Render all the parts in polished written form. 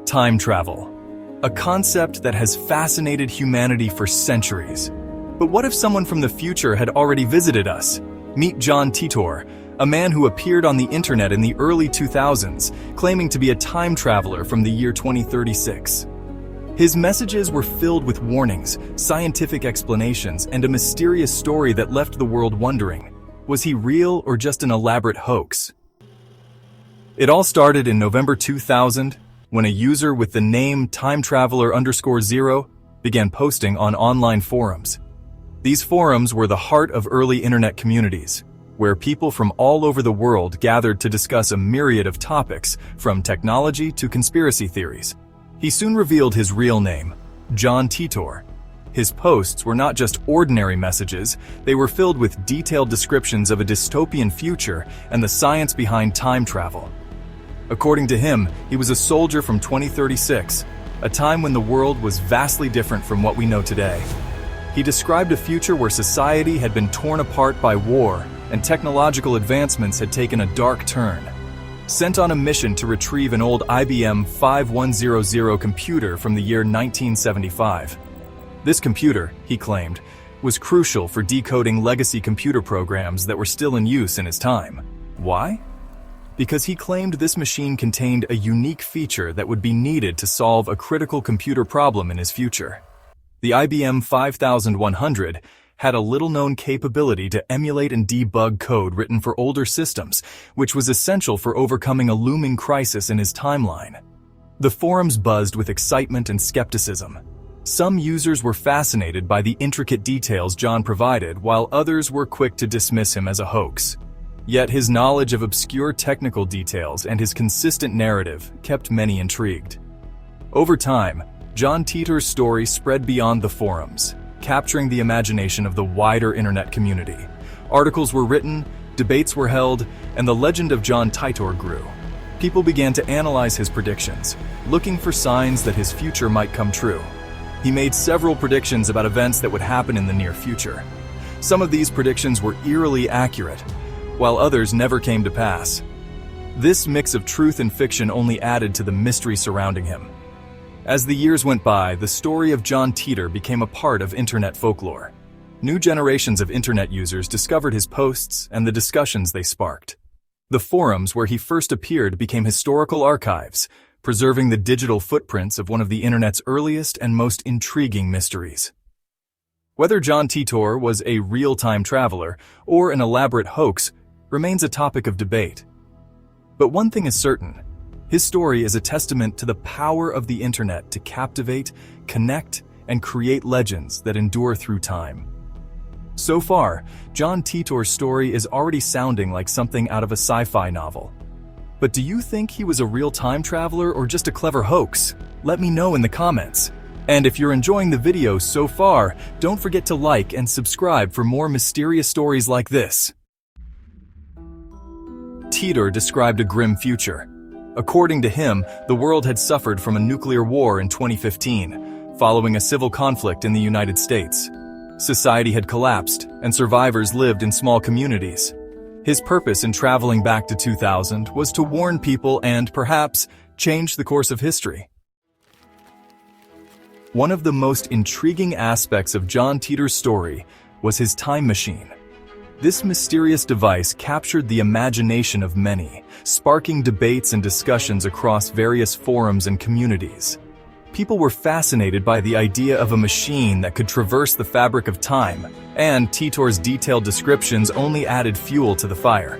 Time travel, a concept that has fascinated humanity for centuries. But what if someone from the future had already visited us? Meet John Titor, a man who appeared on the internet in the early 2000s, claiming to be a time traveler from the year 2036. His messages were filled with warnings, scientific explanations, and a mysterious story that left the world wondering, was he real or just an elaborate hoax? It all started in November 2000, when a user with the name timetraveler_0 began posting on online forums. These forums were the heart of early internet communities, where people from all over the world gathered to discuss a myriad of topics, from technology to conspiracy theories. He soon revealed his real name, John Titor. His posts were not just ordinary messages, they were filled with detailed descriptions of a dystopian future and the science behind time travel. According to him, he was a soldier from 2036, a time when the world was vastly different from what we know today. He described a future where society had been torn apart by war and technological advancements had taken a dark turn. Sent on a mission to retrieve an old IBM 5100 computer from the year 1975. This computer, he claimed, was crucial for decoding legacy computer programs that were still in use in his time. Why? Because he claimed this machine contained a unique feature that would be needed to solve a critical computer problem in his future. The IBM 5100 had a little-known capability to emulate and debug code written for older systems, which was essential for overcoming a looming crisis in his timeline. The forums buzzed with excitement and skepticism. Some users were fascinated by the intricate details John provided, while others were quick to dismiss him as a hoax. Yet his knowledge of obscure technical details and his consistent narrative kept many intrigued. Over time, John Titor's story spread beyond the forums, capturing the imagination of the wider internet community. Articles were written, debates were held, and the legend of John Titor grew. People began to analyze his predictions, looking for signs that his future might come true. He made several predictions about events that would happen in the near future. Some of these predictions were eerily accurate, while others never came to pass. This mix of truth and fiction only added to the mystery surrounding him. As the years went by, the story of John Titor became a part of internet folklore. New generations of internet users discovered his posts and the discussions they sparked. The forums where he first appeared became historical archives, preserving the digital footprints of one of the internet's earliest and most intriguing mysteries. Whether John Titor was a real-time traveler or an elaborate hoax remains a topic of debate. But one thing is certain, his story is a testament to the power of the internet to captivate, connect, and create legends that endure through time. So far, John Titor's story is already sounding like something out of a sci-fi novel. But do you think he was a real time traveler or just a clever hoax? Let me know in the comments. And if you're enjoying the video so far, don't forget to like and subscribe for more mysterious stories like this. Titor described a grim future. According to him, the world had suffered from a nuclear war in 2015, following a civil conflict in the United States. Society had collapsed, and survivors lived in small communities. His purpose in traveling back to 2000 was to warn people and, perhaps, change the course of history. One of the most intriguing aspects of John Titor's story was his time machine. This mysterious device captured the imagination of many, sparking debates and discussions across various forums and communities. People were fascinated by the idea of a machine that could traverse the fabric of time, and Titor's detailed descriptions only added fuel to the fire.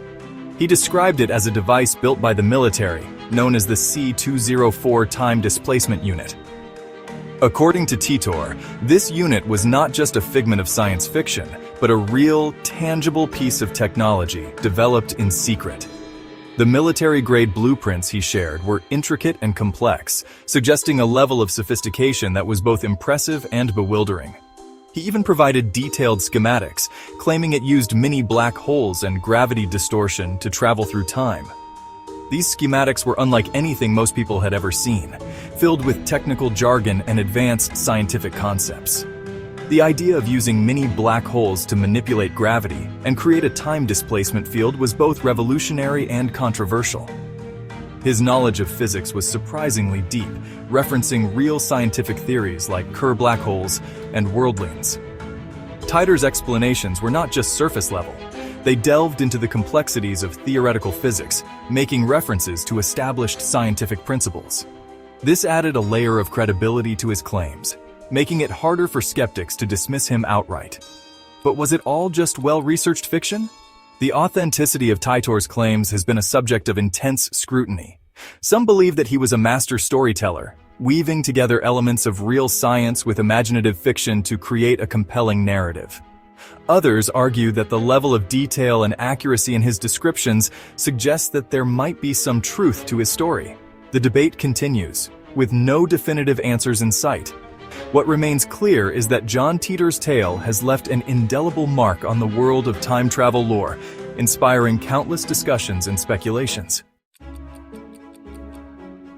He described it as a device built by the military, known as the C-204 Time Displacement Unit. According to Titor, this unit was not just a figment of science fiction, but a real, tangible piece of technology developed in secret. The military-grade blueprints he shared were intricate and complex, suggesting a level of sophistication that was both impressive and bewildering. He even provided detailed schematics, claiming it used mini black holes and gravity distortion to travel through time. These schematics were unlike anything most people had ever seen, filled with technical jargon and advanced scientific concepts. The idea of using mini black holes to manipulate gravity and create a time displacement field was both revolutionary and controversial. His knowledge of physics was surprisingly deep, referencing real scientific theories like Kerr black holes and worldlings. Titor's explanations were not just surface level. They delved into the complexities of theoretical physics, making references to established scientific principles. This added a layer of credibility to his claims, making it harder for skeptics to dismiss him outright. But was it all just well-researched fiction? The authenticity of Titor's claims has been a subject of intense scrutiny. Some believe that he was a master storyteller, weaving together elements of real science with imaginative fiction to create a compelling narrative. Others argue that the level of detail and accuracy in his descriptions suggests that there might be some truth to his story. The debate continues, with no definitive answers in sight. What remains clear is that John Titor's tale has left an indelible mark on the world of time travel lore, inspiring countless discussions and speculations.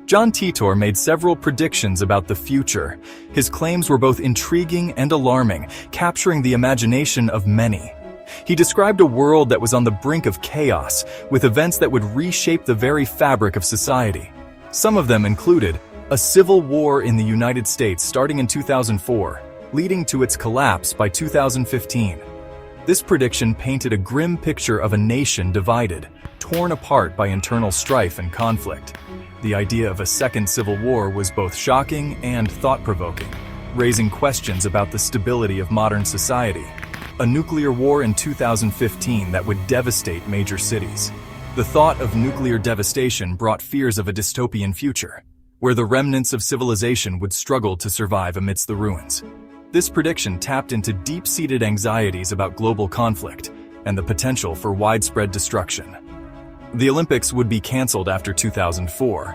John Titor made several predictions about the future. His claims were both intriguing and alarming, capturing the imagination of many. He described a world that was on the brink of chaos, with events that would reshape the very fabric of society. Some of them included a civil war in the United States starting in 2004, leading to its collapse by 2015. This prediction painted a grim picture of a nation divided, torn apart by internal strife and conflict. The idea of a second civil war was both shocking and thought-provoking, raising questions about the stability of modern society. A nuclear war in 2015 that would devastate major cities. The thought of nuclear devastation brought fears of a dystopian future, where the remnants of civilization would struggle to survive amidst the ruins. This prediction tapped into deep-seated anxieties about global conflict and the potential for widespread destruction. The Olympics would be canceled after 2004.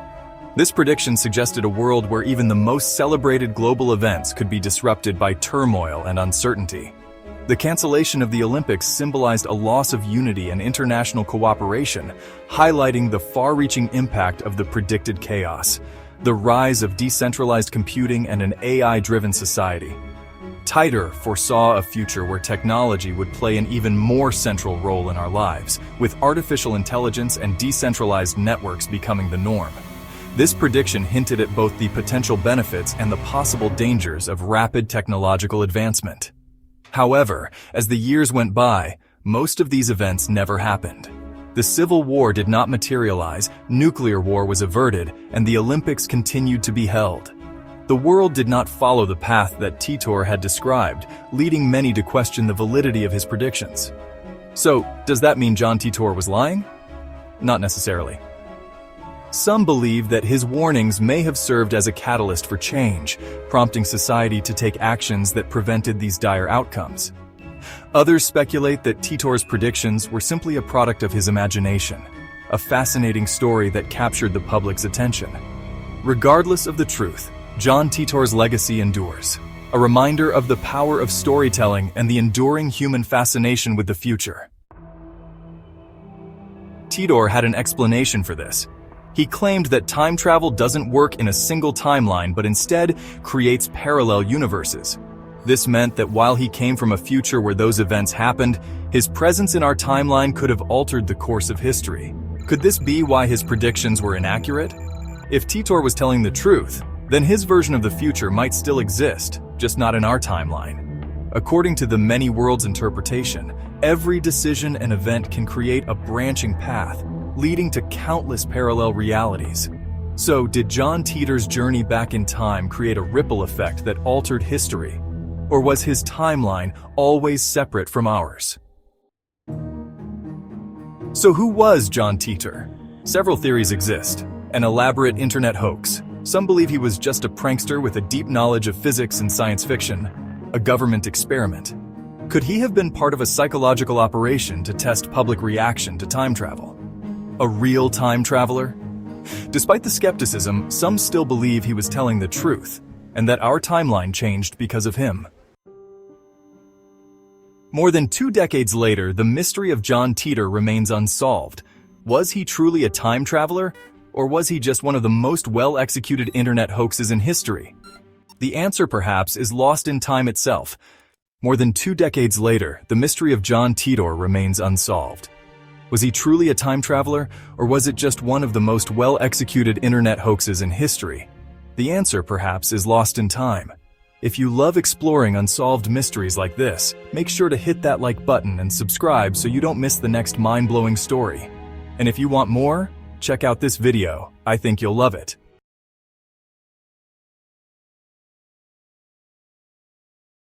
This prediction suggested a world where even the most celebrated global events could be disrupted by turmoil and uncertainty. The cancellation of the Olympics symbolized a loss of unity and international cooperation, highlighting the far-reaching impact of the predicted chaos, the rise of decentralized computing and an AI-driven society. Titor foresaw a future where technology would play an even more central role in our lives, with artificial intelligence and decentralized networks becoming the norm. This prediction hinted at both the potential benefits and the possible dangers of rapid technological advancement. However, as the years went by, most of these events never happened. The Civil War did not materialize, nuclear war was averted, and the Olympics continued to be held. The world did not follow the path that Titor had described, leading many to question the validity of his predictions. So, does that mean John Titor was lying? Not necessarily. Some believe that his warnings may have served as a catalyst for change, prompting society to take actions that prevented these dire outcomes. Others speculate that Titor's predictions were simply a product of his imagination, a fascinating story that captured the public's attention. Regardless of the truth, John Titor's legacy endures, a reminder of the power of storytelling and the enduring human fascination with the future. Titor had an explanation for this. He claimed that time travel doesn't work in a single timeline, but instead creates parallel universes. This meant that while he came from a future where those events happened, his presence in our timeline could have altered the course of history. Could this be why his predictions were inaccurate? If Titor was telling the truth, then his version of the future might still exist, just not in our timeline. According to the many worlds interpretation, every decision and event can create a branching path, leading to countless parallel realities. So, did John Titor's journey back in time create a ripple effect that altered history? Or was his timeline always separate from ours? So who was John Titor? Several theories exist. An elaborate internet hoax. Some believe he was just a prankster with a deep knowledge of physics and science fiction. A government experiment. Could he have been part of a psychological operation to test public reaction to time travel? A real time traveler? Despite the skepticism, some still believe he was telling the truth, and that our timeline changed because of him. More than 2 decades later, the mystery of John Titor remains unsolved. Was he truly a time traveler, or was he just one of the most well-executed internet hoaxes in history? The answer, perhaps, is lost in time itself. More than 2 decades later, the mystery of John Titor remains unsolved. Was he truly a time traveler, or was it just one of the most well-executed internet hoaxes in history? The answer, perhaps, is lost in time. If you love exploring unsolved mysteries like this, make sure to hit that like button and subscribe so you don't miss the next mind-blowing story. And if you want more, check out this video. I think you'll love it.